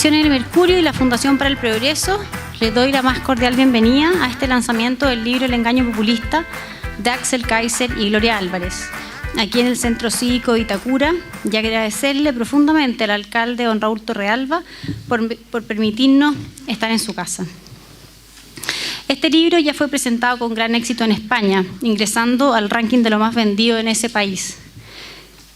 Ediciones del Mercurio y la Fundación para el Progreso les doy la más cordial bienvenida a este lanzamiento del libro El engaño populista de Axel Kaiser y Gloria Álvarez, aquí en el Centro Cívico de Itacura, y agradecerle profundamente al alcalde don Raúl Torrealba por permitirnos estar en su casa. Este libro ya fue presentado con gran éxito en España, ingresando al ranking de lo más vendido en ese país.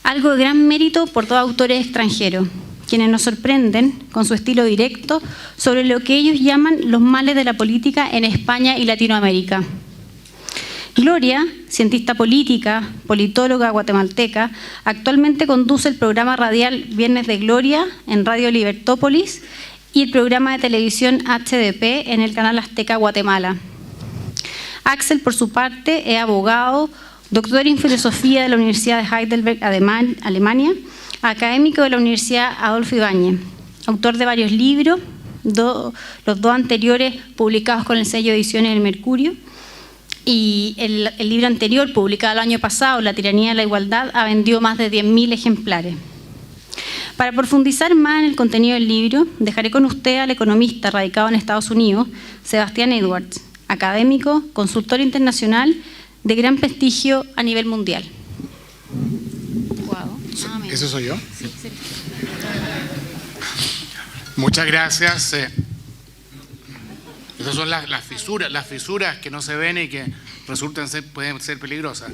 Algo de gran mérito por dos autores extranjeros, quienes nos sorprenden con su estilo directo sobre lo que ellos llaman los males de la política en España y Latinoamérica. Gloria, cientista política, politóloga guatemalteca, actualmente conduce el programa radial Viernes de Gloria en Radio Libertópolis y el programa de televisión HDP en el canal Azteca Guatemala. Axel, por su parte, es abogado, doctor en filosofía de la Universidad de Heidelberg, Alemania, académico de la Universidad Adolfo Ibáñez, autor de varios libros, los dos anteriores publicados con el sello Ediciones del Mercurio, y el libro anterior, publicado el año pasado, La tiranía de la igualdad, ha vendido más de 10.000 ejemplares. Para profundizar más en el contenido del libro, dejaré con usted al economista radicado en Estados Unidos, Sebastián Edwards, académico, consultor internacional de gran prestigio a nivel mundial. Wow. ¿Eso soy yo? Sí, sí. Muchas gracias. Esas son las fisuras que no se ven y que pueden ser peligrosas.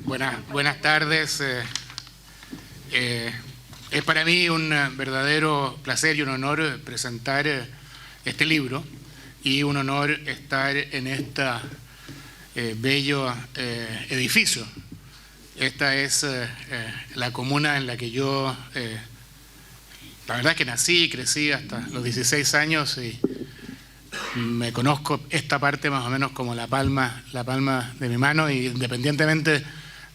Buenas tardes. Es para mí un verdadero placer y un honor presentar este libro y un honor estar en este bello edificio. Esta es la comuna en la que yo, la verdad que nací y crecí hasta los 16 años y me conozco esta parte más o menos como la palma de mi mano, y independientemente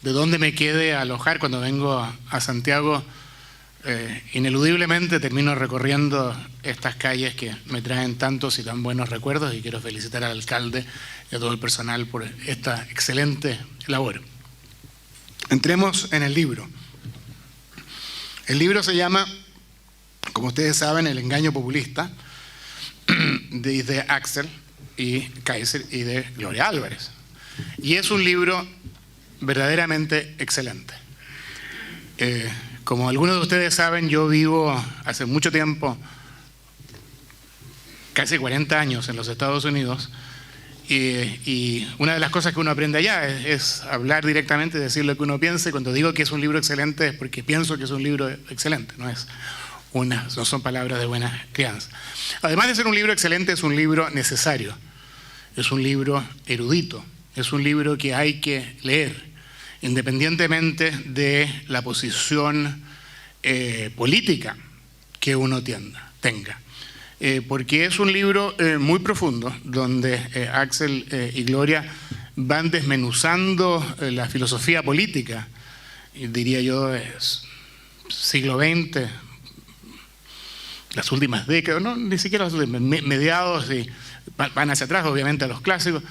de dónde me quede a alojar cuando vengo a Santiago, ineludiblemente termino recorriendo estas calles que me traen tantos y tan buenos recuerdos, y quiero felicitar al alcalde y a todo el personal por esta excelente labor. Entremos en el libro. El libro se llama, como ustedes saben, El engaño populista, de Axel y Kaiser y de Gloria Álvarez. Y es un libro verdaderamente excelente. Como algunos de ustedes saben, yo vivo hace mucho tiempo, casi 40 años en los Estados Unidos, y una de las cosas que uno aprende allá es hablar directamente, decir lo que uno piensa, y cuando digo que es un libro excelente es porque pienso que es un libro excelente, no son palabras de buena crianza. Además de ser un libro excelente, es un libro necesario, es un libro erudito, es un libro que hay que leer, independientemente de la posición política que uno tenga. Porque es un libro muy profundo, donde Axel y Gloria van desmenuzando la filosofía política, diría yo, siglo XX, las últimas décadas, no, ni siquiera las últimas, mediados, y van hacia atrás, obviamente, a los clásicos,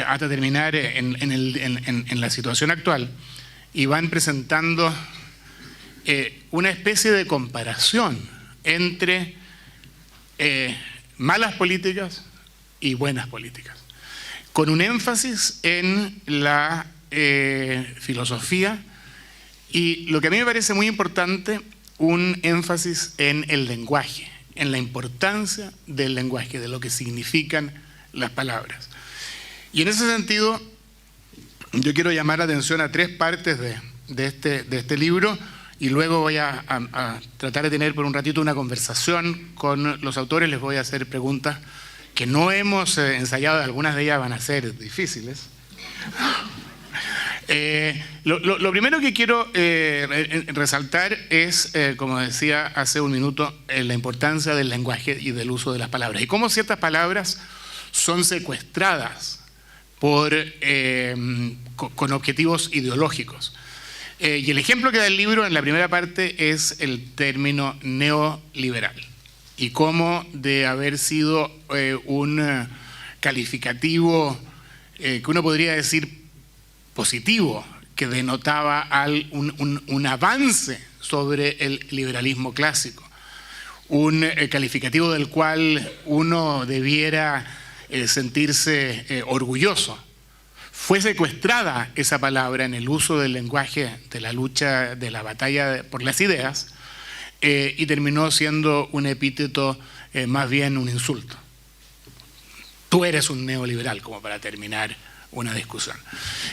hasta terminar en la situación actual, y van presentando una especie de comparación entre malas políticas y buenas políticas, con un énfasis en la filosofía, y lo que a mí me parece muy importante, un énfasis en el lenguaje, en la importancia del lenguaje, de lo que significan las palabras. Y en ese sentido, yo quiero llamar la atención a tres partes de este libro, y luego voy a tratar de tener por un ratito una conversación con los autores. Les voy a hacer preguntas que no hemos ensayado, algunas de ellas van a ser difíciles. Lo primero que quiero resaltar es, como decía hace un minuto, la importancia del lenguaje y del uso de las palabras, y cómo ciertas palabras son secuestradas con objetivos ideológicos. Y el ejemplo que da el libro en la primera parte es el término neoliberal, y cómo, de haber sido un calificativo que uno podría decir positivo, que denotaba un avance sobre el liberalismo clásico, un calificativo del cual uno debiera sentirse orgulloso. Fue secuestrada esa palabra en el uso del lenguaje de la lucha, de la batalla por las ideas, y terminó siendo un epíteto más bien un insulto. Tú eres un neoliberal, como para terminar una discusión.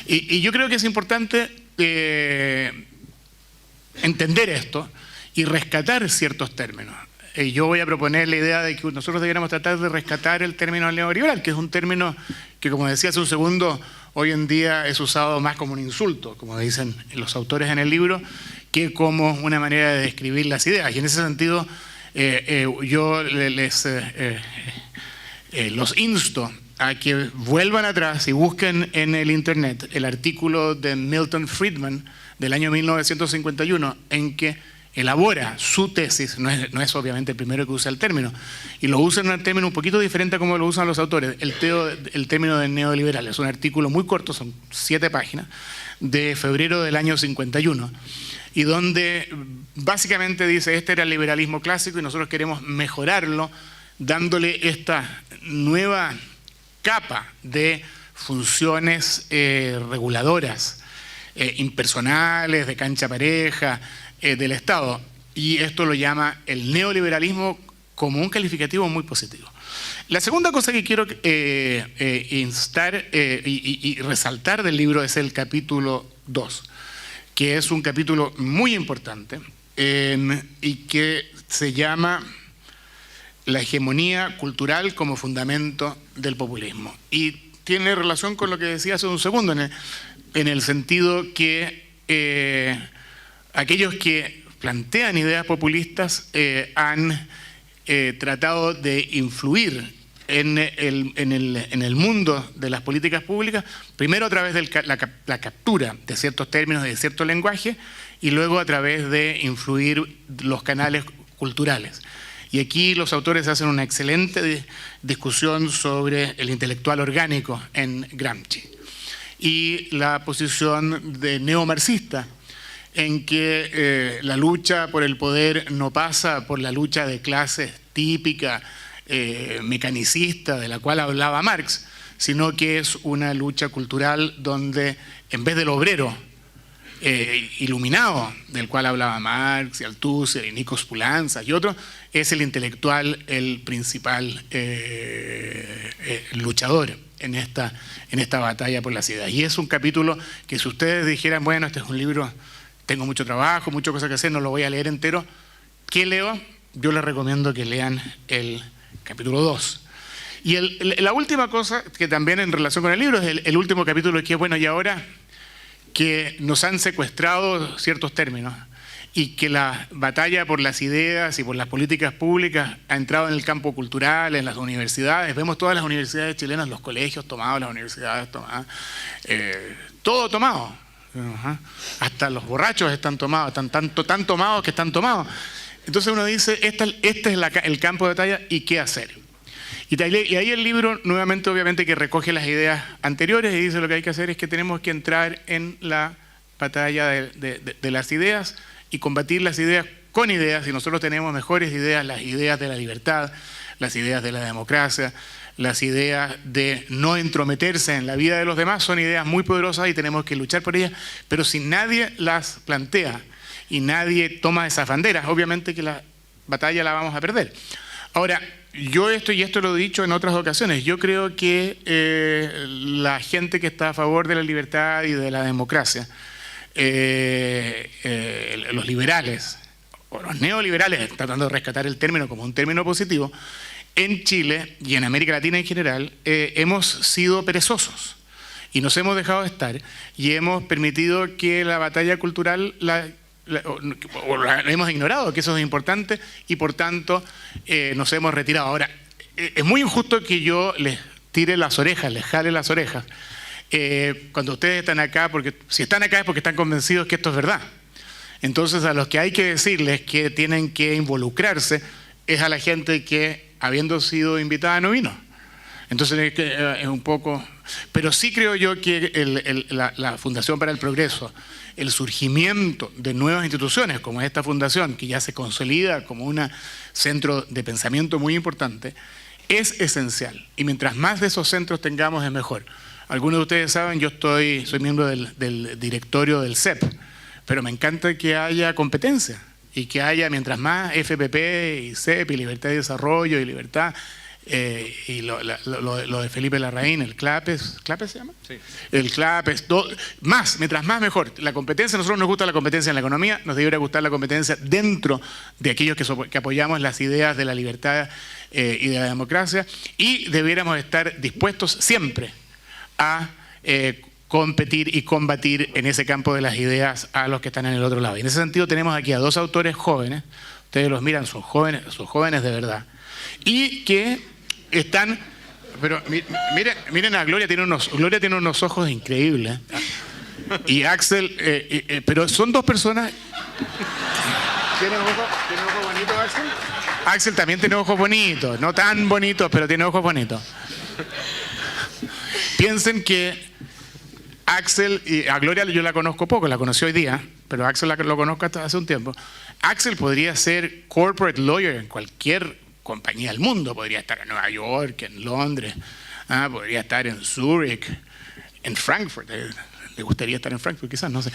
Y yo creo que es importante entender esto y rescatar ciertos términos. Yo voy a proponer la idea de que nosotros deberíamos tratar de rescatar el término neoliberal, que es un término que, como decía hace un segundo, hoy en día es usado más como un insulto, como dicen los autores en el libro, que como una manera de describir las ideas. Y en ese sentido, yo los insto a que vuelvan atrás y busquen en el internet el artículo de Milton Friedman del año 1951, en que elabora su tesis. No es obviamente el primero que usa el término, y lo usa en un término un poquito diferente a como lo usan los autores, el término de neoliberal. Es un artículo muy corto, son 7 páginas, de febrero del año 51, y donde básicamente dice: este era el liberalismo clásico y nosotros queremos mejorarlo dándole esta nueva capa de funciones reguladoras, impersonales, de cancha pareja, del Estado. Y esto lo llama el neoliberalismo como un calificativo muy positivo. La segunda cosa que quiero instar y resaltar del libro es el capítulo 2, que es un capítulo muy importante y que se llama La hegemonía cultural como fundamento del populismo. Y tiene relación con lo que decía hace un segundo, en el sentido que aquellos que plantean ideas populistas han tratado de influir en el mundo de las políticas públicas, primero a través de la captura de ciertos términos, de cierto lenguaje, y luego a través de influir los canales culturales. Y aquí los autores hacen una excelente discusión sobre el intelectual orgánico en Gramsci y la posición de neomarxista, en que la lucha por el poder no pasa por la lucha de clases típica, mecanicista, de la cual hablaba Marx, sino que es una lucha cultural donde, en vez del obrero iluminado, del cual hablaba Marx y Althusser y Nikos Poulantzas y otros, es el intelectual el principal luchador en esta batalla por las ideas. Y es un capítulo que, si ustedes dijeran, bueno, este es un libro, tengo mucho trabajo, muchas cosas que hacer, no lo voy a leer entero, ¿qué leo? Yo les recomiendo que lean el capítulo 2. Y la última cosa, que también en relación con el libro, es el último capítulo, que es, bueno, y ahora que nos han secuestrado ciertos términos y que la batalla por las ideas y por las políticas públicas ha entrado en el campo cultural, en las universidades. Vemos todas las universidades chilenas, los colegios tomados, las universidades tomadas, todo tomado. Hasta los borrachos están tomados, tan tomados que están tomados. Entonces uno dice, este es el campo de batalla, ¿y qué hacer? Y ahí el libro, nuevamente, obviamente, que recoge las ideas anteriores y dice: lo que hay que hacer es que tenemos que entrar en la batalla de las ideas y combatir las ideas con ideas. Y nosotros tenemos mejores ideas, las ideas de la libertad, las ideas de la democracia, las ideas de no entrometerse en la vida de los demás, son ideas muy poderosas y tenemos que luchar por ellas. Pero si nadie las plantea y nadie toma esas banderas, obviamente que la batalla la vamos a perder. Ahora, yo esto lo he dicho en otras ocasiones, yo creo que la gente que está a favor de la libertad y de la democracia, los liberales o los neoliberales, tratando de rescatar el término como un término positivo, en Chile y en América Latina en general, hemos sido perezosos y nos hemos dejado estar y hemos permitido que la batalla cultural la hemos ignorado, que eso es importante, y por tanto nos hemos retirado. Ahora, es muy injusto que yo les tire las orejas, les jale las orejas, cuando ustedes están acá, porque si están acá es porque están convencidos que esto es verdad. Entonces, a los que hay que decirles que tienen que involucrarse es a la gente que, habiendo sido invitada, no vino. Entonces es un poco... Pero sí creo yo que la Fundación para el Progreso, el surgimiento de nuevas instituciones como esta fundación, que ya se consolida como un centro de pensamiento muy importante, es esencial. Y mientras más de esos centros tengamos, es mejor. Algunos de ustedes saben, yo soy miembro del directorio del CEP, pero me encanta que haya competencia y que haya, mientras más FPP y CEP y Libertad y Desarrollo y Libertad, y lo de Felipe Larraín, el CLAPES, ¿CLAPES se llama? Sí. El CLAPES, mientras más mejor. La competencia, a nosotros nos gusta la competencia en la economía, nos debería gustar la competencia dentro de aquellos que apoyamos las ideas de la libertad y de la democracia, y debiéramos estar dispuestos siempre a competir y combatir en ese campo de las ideas a los que están en el otro lado. Y en ese sentido tenemos aquí a dos autores jóvenes, ustedes los miran, son jóvenes de verdad, y que están, pero miren a Gloria, tiene unos ojos increíbles, y Axel, pero son dos personas. ¿Tiene ojos bonitos, Axel? Axel también tiene ojos bonitos, no tan bonitos, pero tiene ojos bonitos. Piensen que Axel, y a Gloria yo la conozco poco, la conocí hoy día, pero a Axel lo conozco hasta hace un tiempo. Axel podría ser corporate lawyer en cualquier compañía del mundo, podría estar en Nueva York, en Londres, podría estar en Zurich, en Frankfurt, le gustaría estar en Frankfurt quizás, no sé.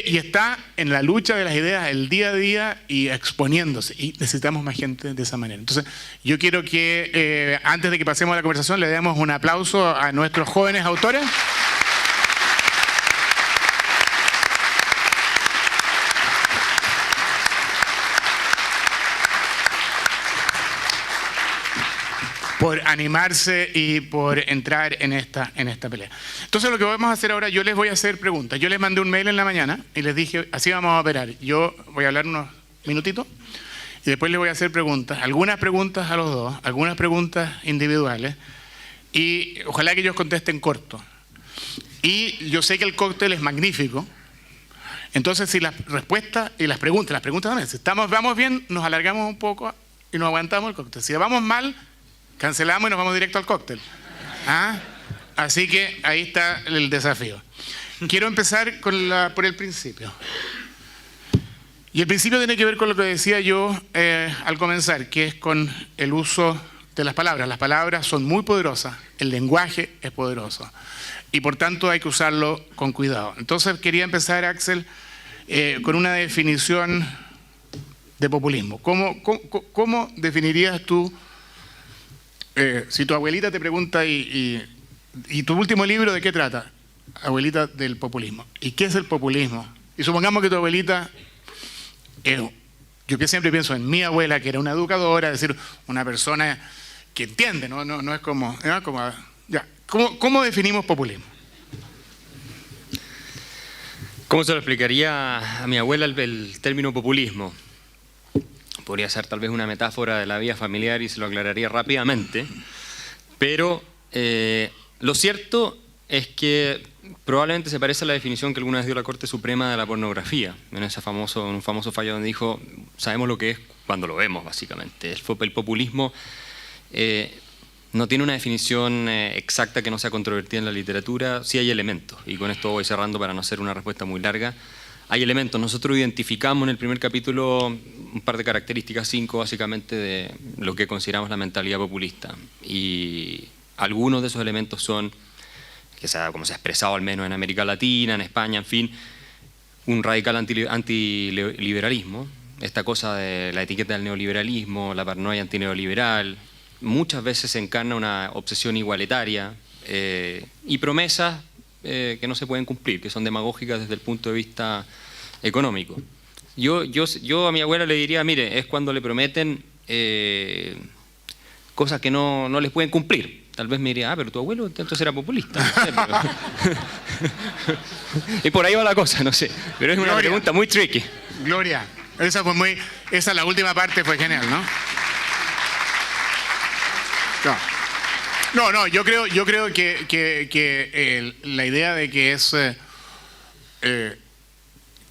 Y está en la lucha de las ideas el día a día y exponiéndose, y necesitamos más gente de esa manera. Entonces yo quiero que antes de que pasemos a la conversación le demos un aplauso a nuestros jóvenes autores. Por animarse y por entrar en esta pelea. Entonces lo que vamos a hacer ahora, yo les voy a hacer preguntas. Yo les mandé un mail en la mañana y les dije, así vamos a operar. Yo voy a hablar unos minutitos y después les voy a hacer preguntas. Algunas preguntas a los dos, algunas preguntas individuales, y ojalá que ellos contesten corto. Y yo sé que el cóctel es magnífico. Entonces si las respuestas y las preguntas también, si vamos bien, nos alargamos un poco y nos aguantamos el cóctel. Si vamos mal, cancelamos y nos vamos directo al cóctel. Así que ahí está el desafío. Quiero empezar por el principio. Y el principio tiene que ver con lo que decía yo al comenzar, que es con el uso de las palabras. Las palabras son muy poderosas, el lenguaje es poderoso. Y por tanto hay que usarlo con cuidado. Entonces quería empezar, Axel, con una definición de populismo. ¿Cómo definirías tú? Si tu abuelita te pregunta, ¿y tu último libro de qué trata? Abuelita, del populismo. ¿Y qué es el populismo? Y supongamos que tu abuelita, yo siempre pienso en mi abuela, que era una educadora, es decir, una persona que entiende, no es como... ya. ¿Cómo definimos populismo? ¿Cómo se lo explicaría a mi abuela el término populismo? Podría ser tal vez una metáfora de la vida familiar y se lo aclararía rápidamente, pero lo cierto es que probablemente se parece a la definición que alguna vez dio la Corte Suprema de la pornografía, en un famoso fallo donde dijo, sabemos lo que es cuando lo vemos, básicamente. El populismo no tiene una definición exacta que no sea controvertida en la literatura, sí hay elementos, y con esto voy cerrando para no hacer una respuesta muy larga. Hay elementos, nosotros identificamos en el primer capítulo un par de características, 5 básicamente, de lo que consideramos la mentalidad populista. Y algunos de esos elementos son, como se ha expresado al menos en América Latina, en España, en fin, un radical antiliberalismo, esta cosa de la etiqueta del neoliberalismo, la paranoia antineoliberal, muchas veces se encarna una obsesión igualitaria y promesas que no se pueden cumplir, que son demagógicas desde el punto de vista económico. Yo a mi abuela le diría, mire, es cuando le prometen cosas que no les pueden cumplir. Tal vez me diría, pero tu abuelo entonces era populista. No sé, pero... y por ahí va la cosa, no sé. Pero es una pregunta muy tricky. Gloria, esa la última parte fue genial, ¿no? No, yo creo que la idea de que es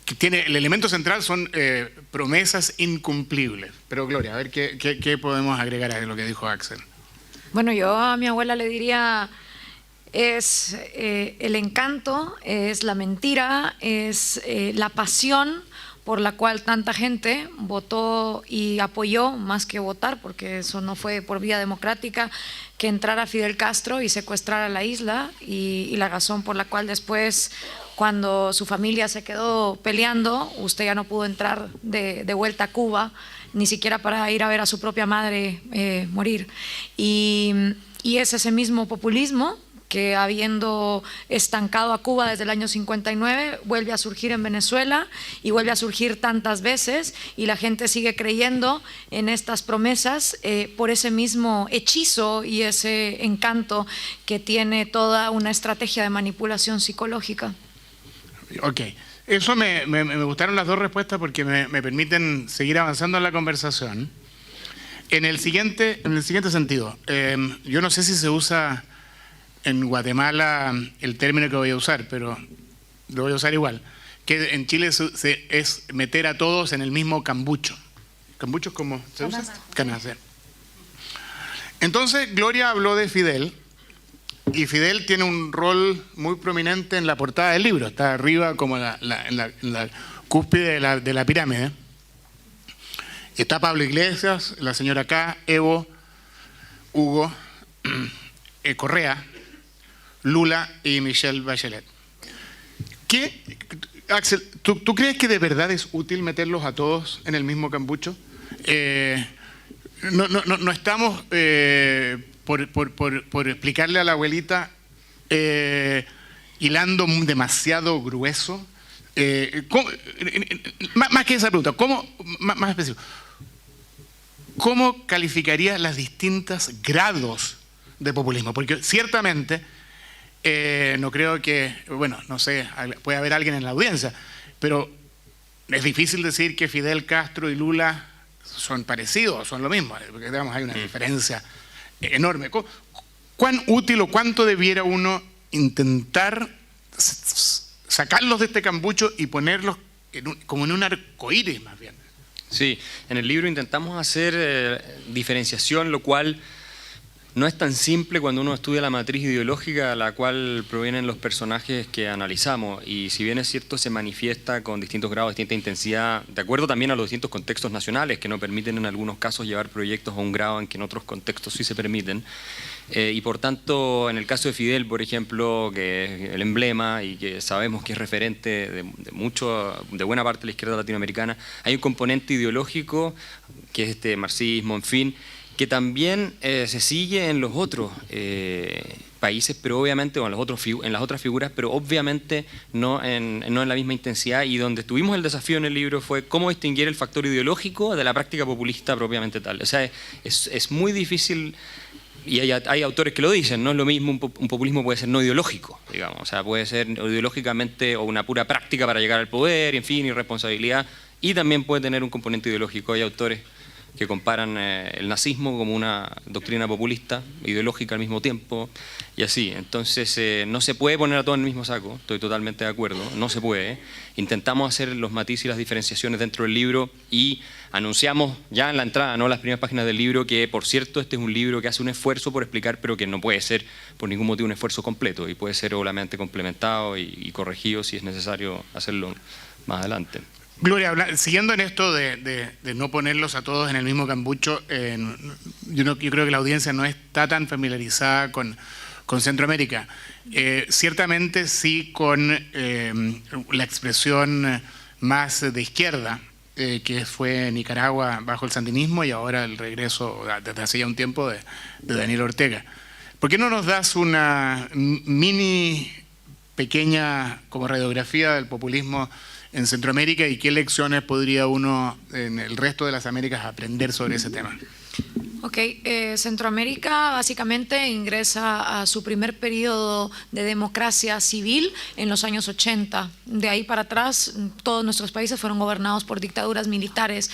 que tiene el elemento central son promesas incumplibles. Pero Gloria, a ver qué podemos agregar a lo que dijo Axel. Bueno, yo a mi abuela le diría, es el encanto, es la mentira, es la pasión por la cual tanta gente votó y apoyó, más que votar, porque eso no fue por vía democrática, que entrara Fidel Castro y secuestrara la isla, y la razón por la cual después, cuando su familia se quedó peleando, usted ya no pudo entrar de vuelta a Cuba, ni siquiera para ir a ver a su propia madre morir. Y es ese mismo populismo que, habiendo estancado a Cuba desde el año 59, vuelve a surgir en Venezuela y vuelve a surgir tantas veces, y la gente sigue creyendo en estas promesas por ese mismo hechizo y ese encanto que tiene toda una estrategia de manipulación psicológica. Ok, eso me gustaron las dos respuestas porque me permiten seguir avanzando en la conversación. En el siguiente sentido, yo no sé si se usa en Guatemala el término que voy a usar, pero lo voy a usar igual, que en Chile es meter a todos en el mismo cambucho. ¿Cambucho es como se usa? Canasta. Entonces, Gloria habló de Fidel, y Fidel tiene un rol muy prominente en la portada del libro, está arriba como en la cúspide de la pirámide. Está Pablo Iglesias, la señora K, Evo, Hugo, Correa, Lula y Michelle Bachelet. Axel, ¿tú crees que de verdad es útil meterlos a todos en el mismo cambucho? No estamos, por explicarle a la abuelita, hilando demasiado grueso. Más que esa pregunta, más específico, ¿cómo calificarías los distintos grados de populismo? Porque ciertamente, no creo que, bueno, no sé, puede haber alguien en la audiencia, pero es difícil decir que Fidel Castro y Lula son parecidos, son lo mismo, porque digamos, hay una diferencia enorme. ¿Cuán útil o cuánto debiera uno intentar sacarlos de este cambucho y ponerlos como en un arcoíris más bien? Sí, en el libro intentamos hacer diferenciación, lo cual no es tan simple cuando uno estudia la matriz ideológica a la cual provienen los personajes que analizamos, y si bien es cierto se manifiesta con distintos grados, distinta intensidad, de acuerdo también a los distintos contextos nacionales que no permiten en algunos casos llevar proyectos a un grado en que en otros contextos sí se permiten. Y por tanto, en el caso de Fidel, por ejemplo, que es el emblema y que sabemos que es referente de buena parte de la izquierda latinoamericana, hay un componente ideológico que es este marxismo, en fin, que también se sigue en los otros países, pero obviamente, o en las otras figuras, pero obviamente no en la misma intensidad, y donde tuvimos el desafío en el libro fue cómo distinguir el factor ideológico de la práctica populista propiamente tal. O sea, es muy difícil. Y hay autores que lo dicen, no es lo mismo, un populismo puede ser no ideológico, digamos, o sea, puede ser ideológicamente o una pura práctica para llegar al poder, en fin, irresponsabilidad, y también puede tener un componente ideológico. Hay autores que comparan el nazismo como una doctrina populista, ideológica al mismo tiempo, y así. Entonces no se puede poner a todo en el mismo saco, estoy totalmente de acuerdo, no se puede. Intentamos hacer los matices y las diferenciaciones dentro del libro, y anunciamos ya en la entrada, no las primeras páginas del libro, que por cierto este es un libro que hace un esfuerzo por explicar, pero que no puede ser por ningún motivo un esfuerzo completo, y puede ser obviamente complementado y corregido si es necesario hacerlo más adelante. Gloria, siguiendo en esto de no ponerlos a todos en el mismo cambucho, yo creo que la audiencia no está tan familiarizada con Centroamérica. Ciertamente sí con la expresión más de izquierda, que fue Nicaragua bajo el sandinismo, y ahora el regreso desde hace ya un tiempo de Daniel Ortega. ¿Por qué no nos das una mini pequeña como radiografía del populismo en Centroamérica y qué lecciones podría uno en el resto de las Américas aprender sobre ese tema? Ok, Centroamérica básicamente ingresa a su primer periodo de democracia civil en los años 80. De ahí para atrás, todos nuestros países fueron gobernados por dictaduras militares.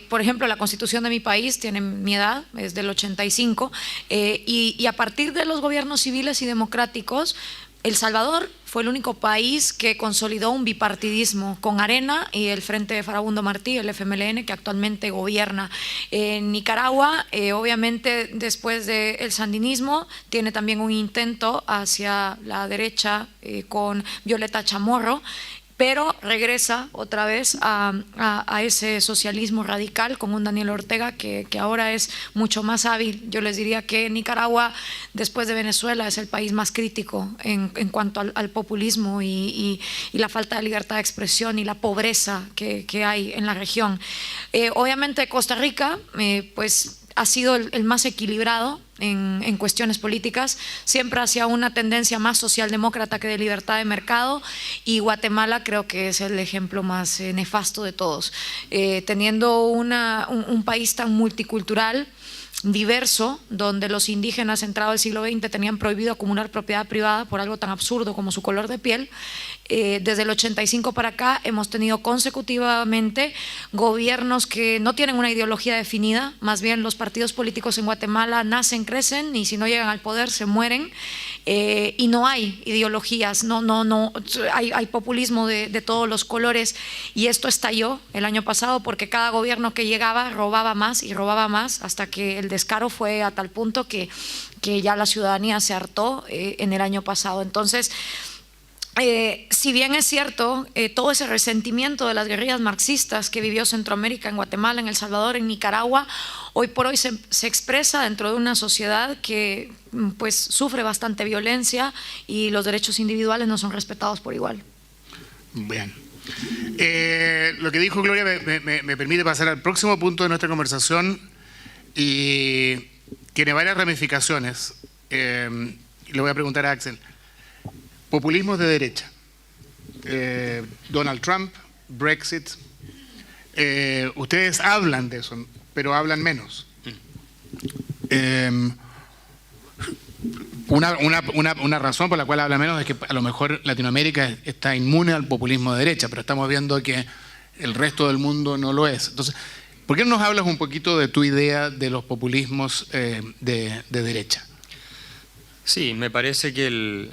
Por ejemplo, la constitución de mi país tiene mi edad, es del 85, y a partir de los gobiernos civiles y democráticos, El Salvador fue el único país que consolidó un bipartidismo con Arena y el Frente de Farabundo Martí, el FMLN, que actualmente gobierna. En Nicaragua, obviamente, después del sandinismo, tiene también un intento hacia la derecha con Violeta Chamorro, pero regresa otra vez a ese socialismo radical con un Daniel Ortega que ahora es mucho más hábil. Yo les diría que Nicaragua, después de Venezuela, es el país más crítico en cuanto al populismo y la falta de libertad de expresión y la pobreza que hay en la región. Obviamente Costa Rica, pues ha sido el más equilibrado en cuestiones políticas, siempre hacia una tendencia más socialdemócrata que de libertad de mercado, y Guatemala creo que es el ejemplo más nefasto de todos. Teniendo un país tan multicultural, diverso, donde los indígenas entrado del siglo XX tenían prohibido acumular propiedad privada por algo tan absurdo como su color de piel. Desde el 85 para acá hemos tenido consecutivamente gobiernos que no tienen una ideología definida, más bien los partidos políticos en Guatemala nacen, crecen y si no llegan al poder se mueren, y no hay ideologías, hay populismo de todos los colores, y esto estalló el año pasado porque cada gobierno que llegaba robaba más y robaba más, hasta que el descaro fue a tal punto que ya la ciudadanía se hartó en el año pasado. Entonces, si bien es cierto, todo ese resentimiento de las guerrillas marxistas que vivió Centroamérica, en Guatemala, en El Salvador, en Nicaragua, hoy por hoy se expresa dentro de una sociedad que pues sufre bastante violencia y los derechos individuales no son respetados por igual. Bien. Lo que dijo Gloria me permite pasar al próximo punto de nuestra conversación, y tiene varias ramificaciones. Le voy a preguntar a Axel. Populismos de derecha, Donald Trump, Brexit, ustedes hablan de eso, pero hablan menos. Una razón por la cual habla menos es que a lo mejor Latinoamérica está inmune al populismo de derecha, pero estamos viendo que el resto del mundo no lo es. Entonces, ¿por qué no nos hablas un poquito de tu idea de los populismos de derecha? Sí, me parece que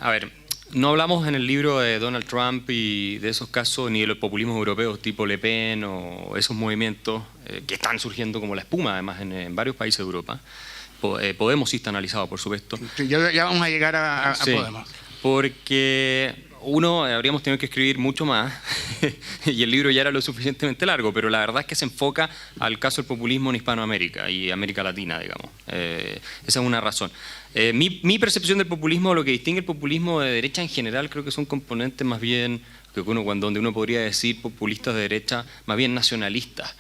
no hablamos en el libro de Donald Trump y de esos casos, ni de los populismos europeos tipo Le Pen o esos movimientos que están surgiendo como la espuma, además, en varios países de Europa. Podemos sí está analizado, por supuesto. Sí, ya vamos a llegar a sí, Podemos. Porque habríamos tenido que escribir mucho más y el libro ya era lo suficientemente largo, pero la verdad es que se enfoca al caso del populismo en Hispanoamérica y América Latina, digamos. Esa es una razón. Mi percepción del populismo, lo que distingue el populismo de derecha en general, creo que son componentes más bien, donde uno podría decir populistas de derecha, más bien nacionalistas,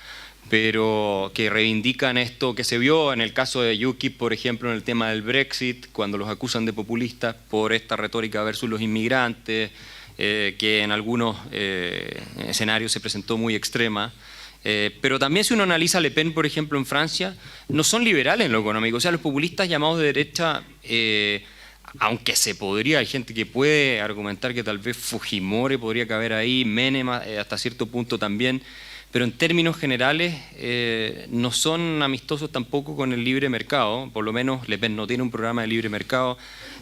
pero que reivindican esto que se vio en el caso de UKIP, por ejemplo, en el tema del Brexit, cuando los acusan de populistas por esta retórica versus los inmigrantes, que en algunos escenarios se presentó muy extrema. Pero también si uno analiza Le Pen, por ejemplo, en Francia, no son liberales en lo económico. O sea, los populistas llamados de derecha, aunque hay gente que puede argumentar que tal vez Fujimori podría caber ahí, Menem hasta cierto punto también, pero en términos generales no son amistosos tampoco con el libre mercado. Por lo menos Le Pen no tiene un programa de libre mercado.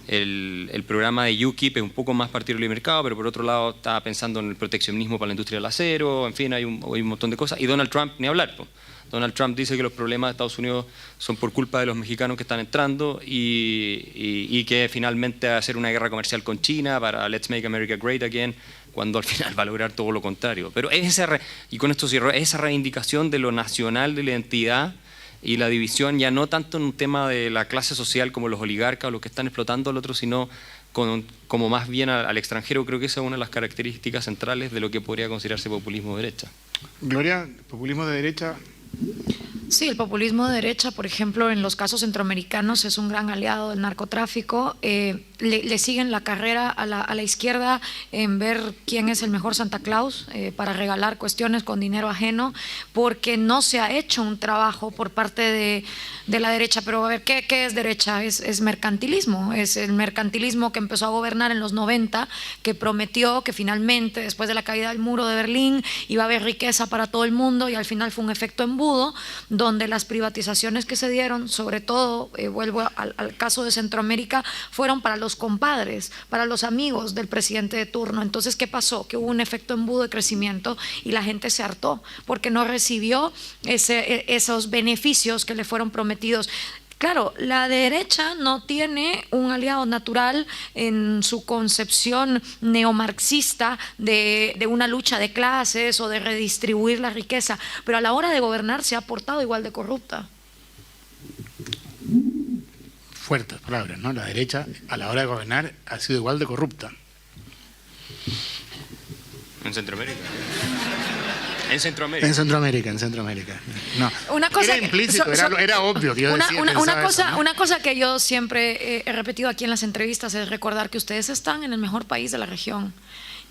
El programa de UKIP es un poco más partido del libre mercado, pero por otro lado está pensando en el proteccionismo para la industria del acero, en fin, hay un montón de cosas. Y Donald Trump, ni hablar. Donald Trump dice que los problemas de Estados Unidos son por culpa de los mexicanos que están entrando y que finalmente va a hacer una guerra comercial con China para Let's Make America Great Again, cuando al final va a lograr todo lo contrario. Pero y con esto cierro, esa reivindicación de lo nacional, de la identidad y la división, ya no tanto en un tema de la clase social como los oligarcas o los que están explotando al otro, sino como más bien al extranjero. Creo que esa es una de las características centrales de lo que podría considerarse populismo de derecha. Gloria, populismo de derecha. Sí, el populismo de derecha, por ejemplo, en los casos centroamericanos es un gran aliado del narcotráfico. Le siguen la carrera a la izquierda en ver quién es el mejor Santa Claus para regalar cuestiones con dinero ajeno, porque no se ha hecho un trabajo por parte de la derecha. Pero a ver, ¿qué es derecha? Es mercantilismo, es el mercantilismo que empezó a gobernar en los 90, que prometió que finalmente, después de la caída del muro de Berlín, iba a haber riqueza para todo el mundo, y al final fue un efecto embudo, donde las privatizaciones que se dieron, sobre todo, vuelvo al caso de Centroamérica, fueron para los los compadres, para los amigos del presidente de turno. Entonces, ¿qué pasó? Que hubo un efecto embudo de crecimiento y la gente se hartó porque no recibió esos beneficios que le fueron prometidos. Claro, la derecha no tiene un aliado natural en su concepción neomarxista de una lucha de clases o de redistribuir la riqueza, pero a la hora de gobernar se ha portado igual de corrupta. Fuertes palabras, ¿no? La derecha a la hora de gobernar ha sido igual de corrupta. En Centroamérica. En Centroamérica. En Centroamérica. No. Una cosa, era implícito, era obvio que yo decía, una cosa que yo siempre he repetido aquí en las entrevistas es recordar que ustedes están en el mejor país de la región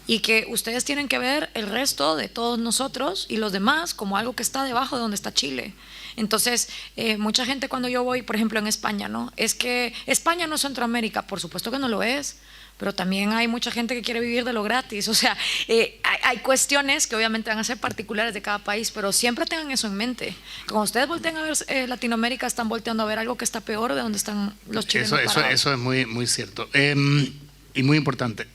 y que ustedes tienen que ver el resto de todos nosotros y los demás como algo que está debajo de donde está Chile. Entonces, mucha gente cuando yo voy, por ejemplo, en España, ¿no? Es que España no es Centroamérica, por supuesto que no lo es. Pero también hay mucha gente que quiere vivir de lo gratis. O sea, hay cuestiones que obviamente van a ser particulares de cada país, pero siempre tengan eso en mente. Cuando ustedes volteen a ver Latinoamérica, están volteando a ver algo que está peor de donde están los chilenos parados. Eso es muy, muy cierto y muy importante.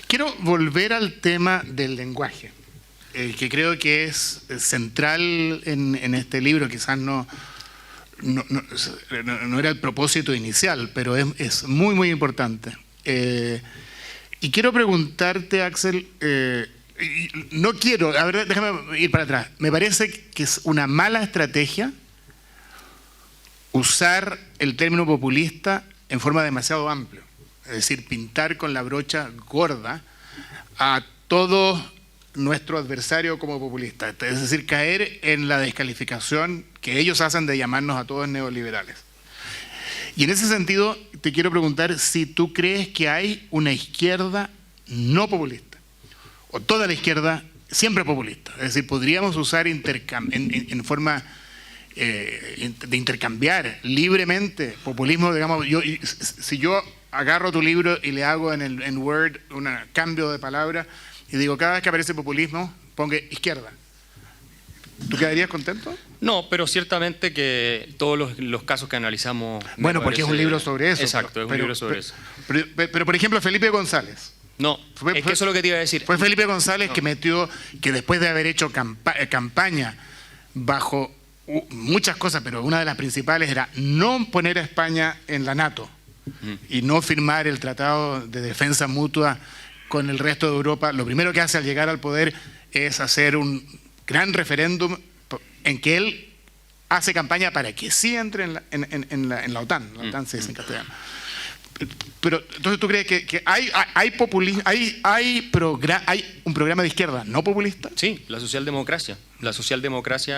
Quiero volver al tema del lenguaje, que creo que es central en este libro. Quizás no era el propósito inicial, pero es muy, muy importante. Y quiero preguntarte, Axel, no quiero, a ver, déjame ir para atrás. Me parece que es una mala estrategia usar el término populista en forma demasiado amplia. Es decir, pintar con la brocha gorda a todo nuestro adversario como populista, es decir, caer en la descalificación que ellos hacen de llamarnos a todos neoliberales. Y en ese sentido te quiero preguntar si tú crees que hay una izquierda no populista o toda la izquierda siempre populista, es decir, podríamos usar en forma de intercambiar libremente populismo, digamos, si yo agarro tu libro y le hago en Word un cambio de palabra y digo, cada vez que aparece populismo, ponga izquierda. ¿Tú quedarías contento? No, pero ciertamente que todos los casos que analizamos... Bueno, porque es un libro sobre eso. Exacto, es un libro sobre eso. Pero, por ejemplo, Felipe González. No, es que eso es lo que te iba a decir. Fue Felipe González que después de haber hecho campaña bajo muchas cosas, pero una de las principales era no poner a España en la NATO y no firmar el Tratado de Defensa Mutua con el resto de Europa. Lo primero que hace al llegar al poder es hacer un gran referéndum en que él hace campaña para que sí entre en la OTAN. La OTAN se dice en castellano. Pero entonces tú crees que hay populismo, hay un programa de izquierda no populista. Sí, la socialdemocracia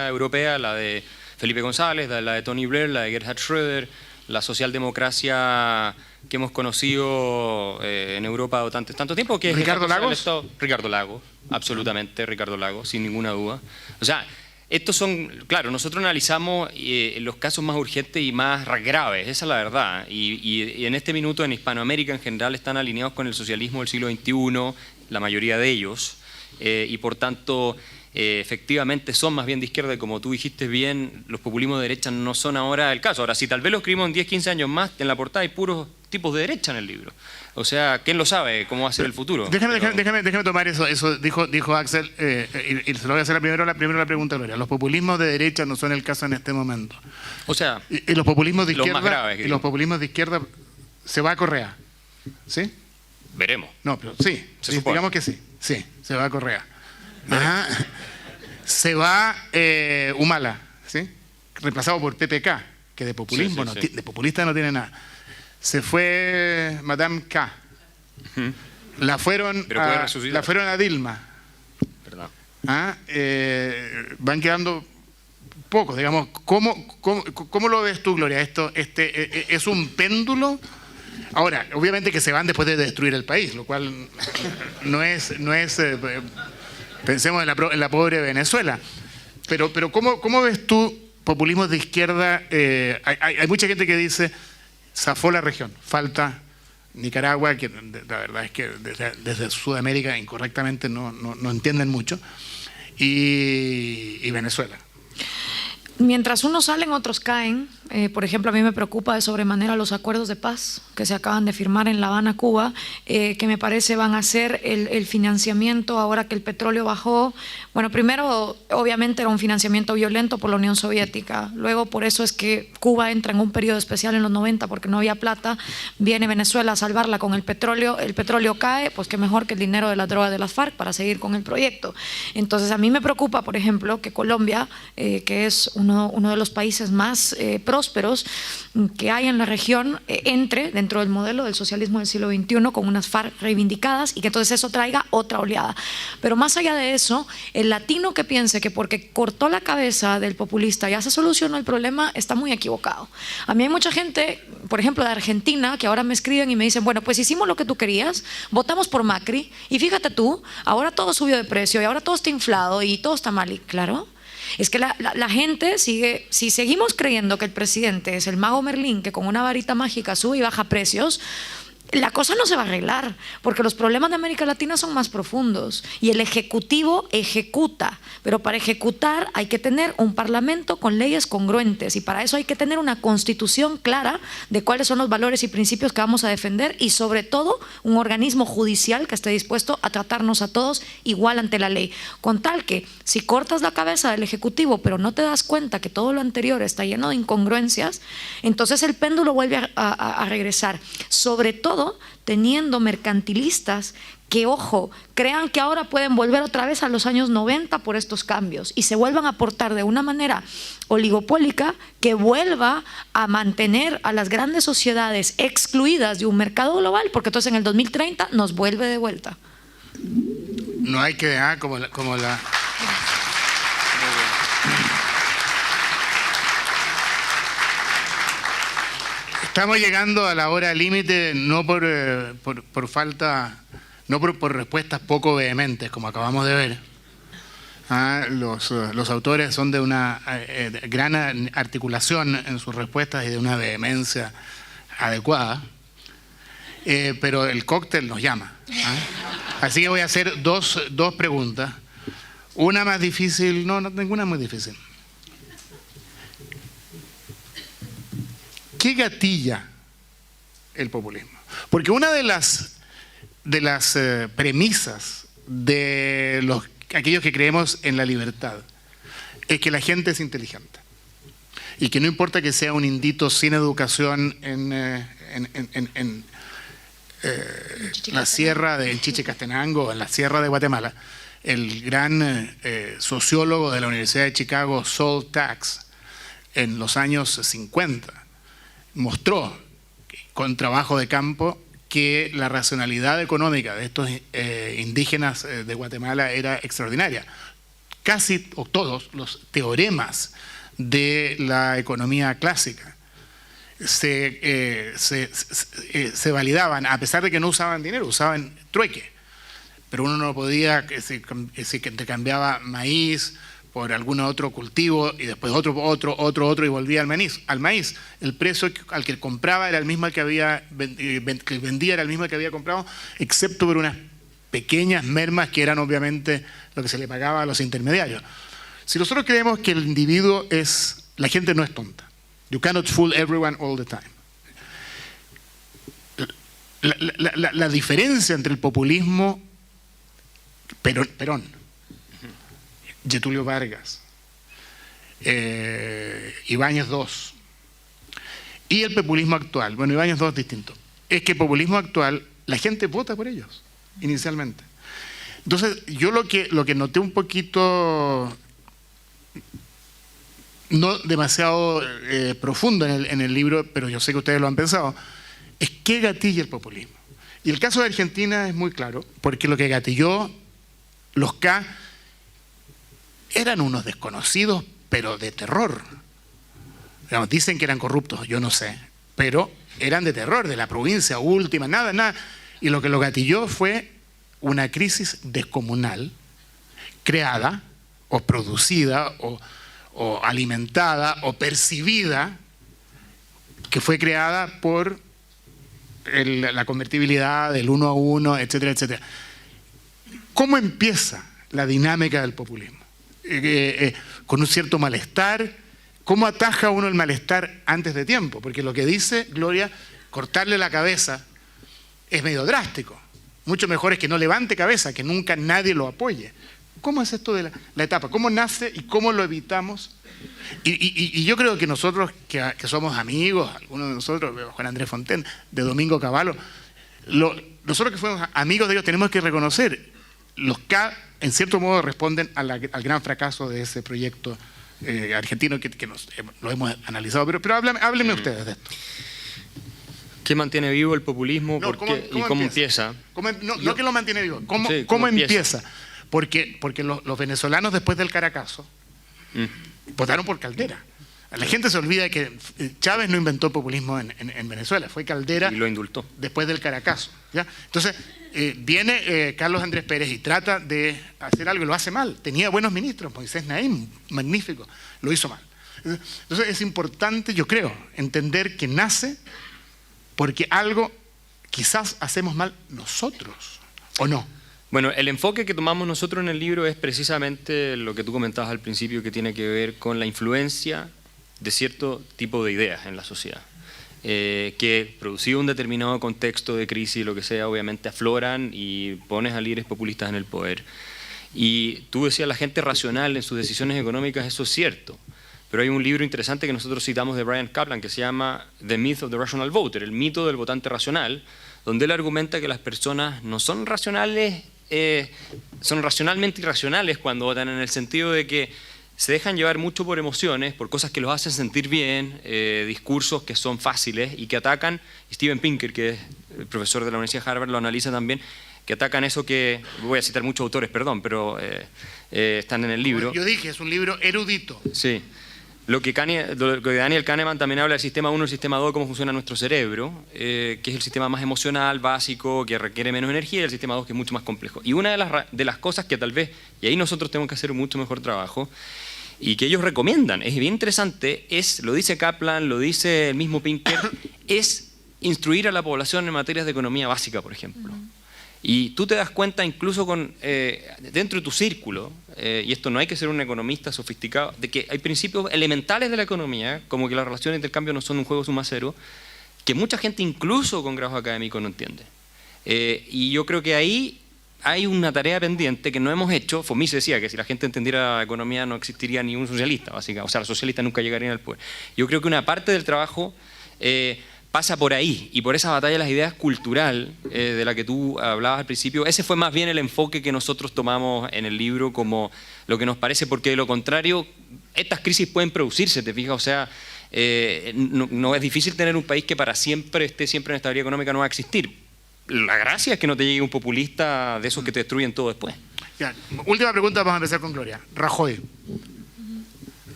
europea, la de Felipe González, la de Tony Blair, la de Gerhard Schröder, la socialdemocracia que hemos conocido en Europa durante tanto tiempo, que es Ricardo Lagos. Ricardo Lagos, absolutamente Ricardo Lagos, sin ninguna duda. O sea, estos son, claro, nosotros analizamos los casos más urgentes y más graves, esa es la verdad. Y en este minuto en Hispanoamérica en general están alineados con el socialismo del siglo XXI, la mayoría de ellos, y por tanto efectivamente son más bien de izquierda, y como tú dijiste bien, los populismos de derecha no son ahora el caso. Ahora, si tal vez lo escribimos en 10, 15 años más, en la portada hay puros tipos de derecha en el libro. O sea, ¿quién lo sabe cómo va a ser el futuro? Déjame tomar eso dijo Axel, y se lo voy a hacer primero la pregunta, Gloria. Los populismos de derecha no son el caso en este momento. O sea, y los populismos de izquierda, más graves, y los populismos de izquierda se va a Correa, ¿sí? Veremos. No, pero sí, digamos que sí, se va a Correa. Ajá. Se va Humala, ¿sí? Reemplazado por PPK, que de populismo de populista no tiene nada. Se fue Madame K. La fueron a Dilma. ¿Verdad? Van quedando pocos, digamos. ¿Cómo lo ves tú, Gloria? ¿Esto es un péndulo? Ahora, obviamente que se van después de destruir el país, lo cual no es pensemos en la pobre Venezuela. Pero ¿cómo ves tú populismos de izquierda? Hay mucha gente que dice, zafó la región, falta Nicaragua, que la verdad es que desde Sudamérica incorrectamente no entienden mucho, y Venezuela. Mientras unos salen, otros caen. Por ejemplo, a mí me preocupa de sobremanera los acuerdos de paz que se acaban de firmar en La Habana, Cuba, que me parece van a ser el financiamiento ahora que el petróleo bajó. Bueno, primero, obviamente era un financiamiento violento por la Unión Soviética. Luego, por eso es que Cuba entra en un periodo especial en los 90 porque no había plata. Viene Venezuela a salvarla con el petróleo cae, pues qué mejor que el dinero de la droga de las FARC para seguir con el proyecto. Entonces, a mí me preocupa, por ejemplo, que Colombia, que es uno de los países más prósperos que hay en la región, entre dentro del modelo del socialismo del siglo XXI con unas FARC reivindicadas y que entonces eso traiga otra oleada. Pero más allá de eso, el latino que piense que porque cortó la cabeza del populista ya se solucionó el problema está muy equivocado. A mí hay mucha gente, por ejemplo de Argentina, que ahora me escriben y me dicen, bueno, pues hicimos lo que tú querías, votamos por Macri y fíjate tú, ahora todo subió de precio y ahora todo está inflado y todo está mal. Y claro, es que la gente sigue, si seguimos creyendo que el presidente es el mago Merlín que con una varita mágica sube y baja precios, la cosa no se va a arreglar, porque los problemas de América Latina son más profundos y el Ejecutivo ejecuta, pero para ejecutar hay que tener un parlamento con leyes congruentes y para eso hay que tener una constitución clara de cuáles son los valores y principios que vamos a defender y sobre todo un organismo judicial que esté dispuesto a tratarnos a todos igual ante la ley, con tal que si cortas la cabeza del Ejecutivo pero no te das cuenta que todo lo anterior está lleno de incongruencias, entonces el péndulo vuelve a regresar, sobre todo teniendo mercantilistas que, ojo, crean que ahora pueden volver otra vez a los años 90 por estos cambios y se vuelvan a portar de una manera oligopólica que vuelva a mantener a las grandes sociedades excluidas de un mercado global, porque entonces en el 2030 nos vuelve de vuelta. No hay que dejar como la Estamos llegando a la hora límite, no por falta, no por respuestas poco vehementes, como acabamos de ver. Los autores son de una gran articulación en sus respuestas y de una vehemencia adecuada, pero el cóctel nos llama. Así que voy a hacer dos preguntas. Una más difícil, no, ninguna es muy difícil. ¿Qué gatilla el populismo? Porque una de las premisas de aquellos que creemos en la libertad es que la gente es inteligente y que no importa que sea un indito sin educación en la sierra de Chichicastenango, en la sierra de Guatemala, el gran sociólogo de la Universidad de Chicago, Saul Tax, en los años 50, mostró con trabajo de campo que la racionalidad económica de estos indígenas de Guatemala era extraordinaria. Casi o todos los teoremas de la economía clásica se validaban, a pesar de que no usaban dinero, usaban trueque. Pero uno no podía, si te cambiaba maíz por algún otro cultivo y después otro y volvía al maíz. El precio al que compraba era el mismo que vendía era el mismo que había comprado, excepto por unas pequeñas mermas que eran obviamente lo que se le pagaba a los intermediarios. Si nosotros creemos que el individuo la gente no es tonta. You cannot fool everyone all the time. La diferencia entre el populismo Perón, Getúlio Vargas, Ibáñez II y el populismo actual, bueno, Ibáñez II es distinto, es que el populismo actual, la gente vota por ellos inicialmente. Entonces yo lo que noté un poquito no demasiado profundo en el libro, pero yo sé que ustedes lo han pensado, es qué gatilla el populismo. Y el caso de Argentina es muy claro, porque lo que gatilló los K eran unos desconocidos, pero de terror. Digamos, dicen que eran corruptos, yo no sé, pero eran de terror, de la provincia última, nada. Y lo que lo gatilló fue una crisis descomunal, creada, o producida, o alimentada, o percibida, que fue creada por la convertibilidad del 1 a 1, etcétera, etcétera. ¿Cómo empieza la dinámica del populismo? Con un cierto malestar, ¿cómo ataja uno el malestar antes de tiempo? Porque lo que dice Gloria, cortarle la cabeza, es medio drástico. Mucho mejor es que no levante cabeza, que nunca nadie lo apoye. ¿Cómo es esto de la etapa? ¿Cómo nace y cómo lo evitamos? Y yo creo que nosotros, que somos amigos, algunos de nosotros, Juan Andrés Fontaine, de Domingo Cavallo, nosotros que fuimos amigos de ellos tenemos que reconocer, los que en cierto modo responden al gran fracaso de ese proyecto argentino que lo hemos analizado. Pero háblenme ustedes de esto. ¿Qué mantiene vivo el populismo? No, ¿Y cómo empieza? No que lo mantiene vivo, ¿cómo empieza? Porque los venezolanos después del Caracazo votaron por Caldera. La gente se olvida de que Chávez no inventó populismo en Venezuela, fue Caldera. Y lo indultó. Después del Caracazo, ¿ya? Entonces, viene Carlos Andrés Pérez y trata de hacer algo y lo hace mal. Tenía buenos ministros, Moisés Naim, magnífico, lo hizo mal. Entonces, es importante, yo creo, entender que nace porque algo quizás hacemos mal nosotros, ¿o no? Bueno, el enfoque que tomamos nosotros en el libro es precisamente lo que tú comentabas al principio, que tiene que ver con la influencia de cierto tipo de ideas en la sociedad, que producido un determinado contexto de crisis, lo que sea, obviamente afloran y pones a líderes populistas en el poder. Y tú decías, la gente racional en sus decisiones económicas, eso es cierto. Pero hay un libro interesante que nosotros citamos de Bryan Caplan que se llama The Myth of the Rational Voter, el mito del votante racional, donde él argumenta que las personas no son racionales, son racionalmente irracionales cuando votan, en el sentido de que se dejan llevar mucho por emociones, por cosas que los hacen sentir bien, discursos que son fáciles y que atacan. Steven Pinker, que es el profesor de la Universidad de Harvard, lo analiza también, que atacan eso que, voy a citar muchos autores, perdón, pero están en el libro. Yo dije, es un libro erudito. Sí. Lo que Daniel Kahneman también habla del sistema 1 y el sistema 2, cómo funciona nuestro cerebro, que es el sistema más emocional, básico, que requiere menos energía, y el sistema 2 que es mucho más complejo. Y una de las cosas que tal vez, y ahí nosotros tenemos que hacer un mucho mejor trabajo, y que ellos recomiendan, es bien interesante, lo dice Kaplan, lo dice el mismo Pinker, es instruir a la población en materias de economía básica, por ejemplo. Y tú te das cuenta incluso dentro de tu círculo, y esto no hay que ser un economista sofisticado, de que hay principios elementales de la economía, como que las relaciones de intercambio no son un juego suma cero, que mucha gente incluso con grados académicos no entiende. Y yo creo que ahí hay una tarea pendiente que no hemos hecho. Fomis decía que si la gente entendiera la economía no existiría ni un socialista, básicamente. O sea, los socialistas nunca llegarían al poder. Yo creo que una parte del trabajo pasa por ahí, y por esa batalla de las ideas cultural de la que tú hablabas al principio. Ese fue más bien el enfoque que nosotros tomamos en el libro como lo que nos parece, porque de lo contrario, estas crisis pueden producirse, ¿te fijas? O sea, no es difícil tener un país que para siempre esté siempre en estabilidad económica, no va a existir. La gracia es que no te llegue un populista de esos que te destruyen todo después. Ya, última pregunta, vamos a empezar con Gloria. Rajoy.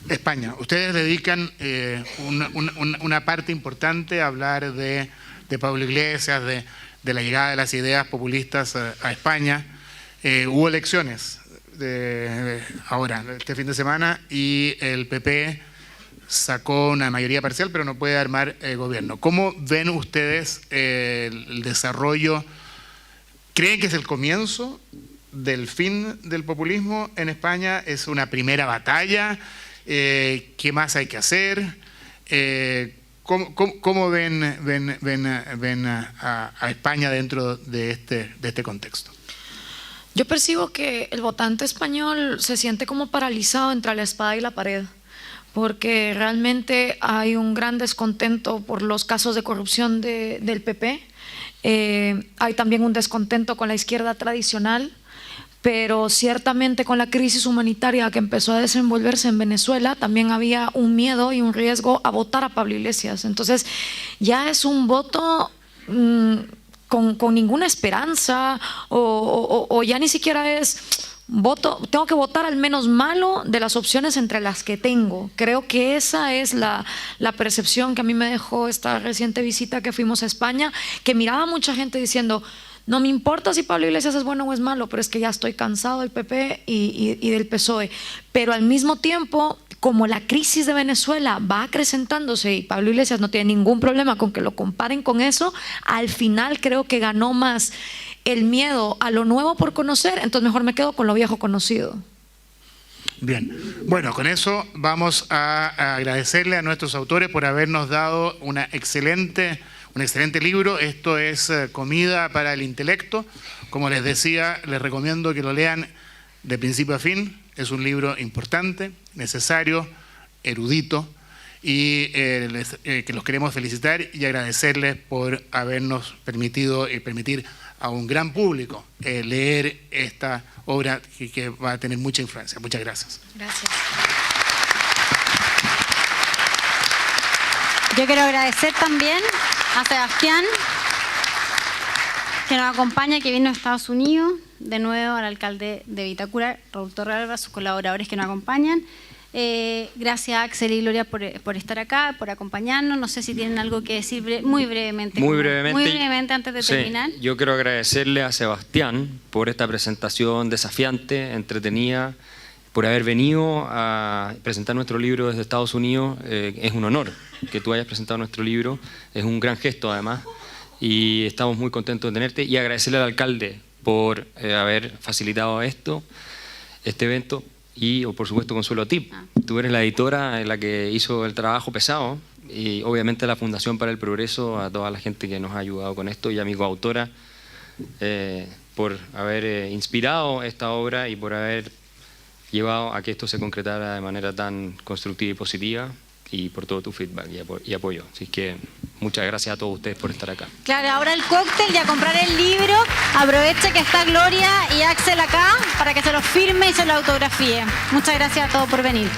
España. Ustedes dedican una parte importante a hablar de Pablo Iglesias, de la llegada de las ideas populistas a España. Hubo elecciones ahora, este fin de semana, y el PP sacó una mayoría parcial, pero no puede armar gobierno. ¿Cómo ven ustedes el desarrollo? ¿Creen que es el comienzo del fin del populismo en España? ¿Es una primera batalla? ¿Qué más hay que hacer? ¿Cómo ven a España dentro de este contexto? Yo percibo que el votante español se siente como paralizado entre la espada y la pared, porque realmente hay un gran descontento por los casos de corrupción del PP. Hay también un descontento con la izquierda tradicional, pero ciertamente con la crisis humanitaria que empezó a desenvolverse en Venezuela, también había un miedo y un riesgo a votar a Pablo Iglesias. Entonces ya es un voto con ninguna esperanza, o ya ni siquiera es tengo que votar al menos malo de las opciones entre las que tengo. Creo que esa es la percepción que a mí me dejó esta reciente visita que fuimos a España, que miraba mucha gente diciendo: no me importa si Pablo Iglesias es bueno o es malo, pero es que ya estoy cansado del PP y del PSOE. Pero al mismo tiempo, como la crisis de Venezuela va acrecentándose y Pablo Iglesias no tiene ningún problema con que lo comparen con eso, al final creo que ganó más el miedo a lo nuevo por conocer, entonces mejor me quedo con lo viejo conocido. Bien, bueno, con eso vamos a agradecerle a nuestros autores por habernos dado un excelente libro. Esto es Comida para el Intelecto. Como les decía, les recomiendo que lo lean de principio a fin. Es un libro importante, necesario, erudito, y que los queremos felicitar y agradecerles por habernos permitido y permitir a un gran público leer esta obra que va a tener mucha influencia. Muchas gracias. Gracias. Yo quiero agradecer también a Sebastián, que nos acompaña, que vino de Estados Unidos, de nuevo al alcalde de Vitacura, Raúl Torrealba, sus colaboradores que nos acompañan. Gracias a Axel y Gloria por estar acá, por acompañarnos. No sé si tienen algo que decir muy brevemente. Muy brevemente antes de terminar. Yo quiero agradecerle a Sebastián por esta presentación desafiante, entretenida, por haber venido a presentar nuestro libro desde Estados Unidos. Es un honor que tú hayas presentado nuestro libro, es un gran gesto además, y estamos muy contentos de tenerte, y agradecerle al alcalde por haber facilitado este evento. Y, por supuesto, Consuelo, a ti. Tú eres la editora, la que hizo el trabajo pesado, y obviamente a la Fundación para el Progreso, a toda la gente que nos ha ayudado con esto, y a mi coautora por haber inspirado esta obra y por haber llevado a que esto se concretara de manera tan constructiva y positiva, y por todo tu feedback y apoyo. Así que muchas gracias a todos ustedes por estar acá. Claro, ahora el cóctel y a comprar el libro. Aproveche que está Gloria y Axel acá para que se lo firme y se lo autografíe. Muchas gracias a todos por venir.